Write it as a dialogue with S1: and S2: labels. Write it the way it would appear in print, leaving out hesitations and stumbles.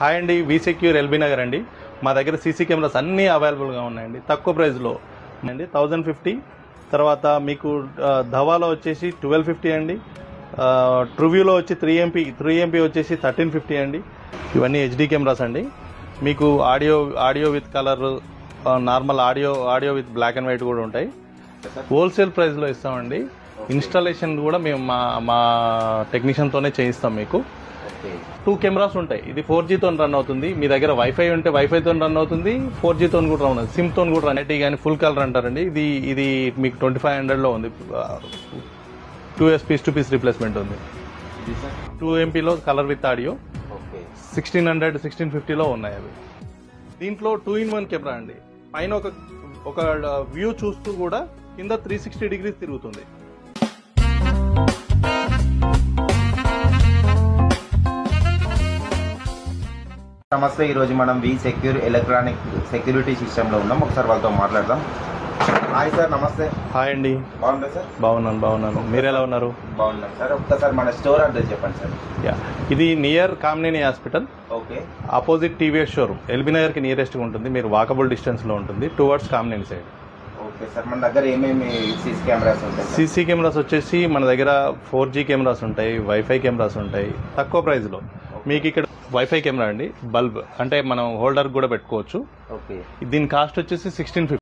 S1: Hi అండి, వి secure LB Nagar అండి. మా దగ్గర సీసీ కెమెరాస్ అన్నీ అవైలబుల్గా ఉన్నాయండి. తక్కువ ప్రైస్లో అండి. 1050. తర్వాత మీకు ధవాలో వచ్చేసి 1250 అండి. ట్రూవ్యూలో వచ్చి 3MP వచ్చేసి 1350 అండి. ఇవన్నీ హెచ్డి కెమెరాస్ అండి. మీకు audio with colour, normal audio with black and white కూడా ఉంటాయి. హోల్సేల్ ప్రైస్లో ఇస్తామండి. ఇన్స్టాలేషన్ కూడా మేము మా టెక్నీషియన్తోనే చేయిస్తాం. మీకు 2 కెమెరాస్ ఉంటాయి. ఇది 4Gతో రన్ అవుతుంది. మీ దగ్గర వైఫై ఉంటే వైఫైతో రన్ అవుతుంది, 4Gతో కూడా రన్ అవుతుంది, సిమ్తో కూడా రన్ అయితే కానీ ఫుల్ కలర్ అంటారండి. ఇది మీకు 2500లో ఉంది. 2S పీస్ రీప్లేస్మెంట్ ఉంది. 2MP కలర్ విత్ ఆడియో 1600, 1650లో ఉన్నాయి అవి. దీంట్లో 2-in-1 కెమెరా అండి. పైన ఒక వ్యూ చూస్తూ కూడా కింద 360 degrees తిరుగుతుంది.
S2: నమస్తే, ఈరోజు మనం వి సెక్యూర్ ఎలక్ట్రానిక్ సెక్యూరిటీ సిస్టంలో ఉన్నాం. ఒకసారి వాళ్ళతో మాట్లాడదాం. హాయ్ సార్, నమస్తే.
S1: హాయ్ అండి.
S2: బాగుందా సార్?
S1: బాగున్నాను. మీరు ఎలా ఉన్నారు?
S2: బాగున్నాం సార్. ఒక్కసారి మన స్టోర్ అడ్రస్ చెప్పండి సార్.
S1: ఇది near Kamineni hospital,
S2: okay,
S1: opposite TVS showroom, LB నగర్కి నియరెస్ట్గా ఉంటుంది. మీరు వాకబుల్ డిస్టెన్స్లో ఉంటుంది, towards Kamineni side.
S2: Okay sir, మన దగ్గర ఏమేమి సీసీ కెమెరాస్ ఉంటాయి?
S1: సీసీ కెమెరాస్ వచ్చేసి మన దగ్గర 4G కెమెరాస్ ఉంటాయి, వైఫై కెమెరాస్ ఉంటాయి తక్కువ ప్రైస్లో. మీకు ఇక్కడ వైఫై కెమెరా అండి, బల్బ్ అంటే మనం హోల్డర్ కూడా పెట్టుకోవచ్చు.
S2: ఓకే,
S1: దీని కాస్ట్ వచ్చేసి 1650.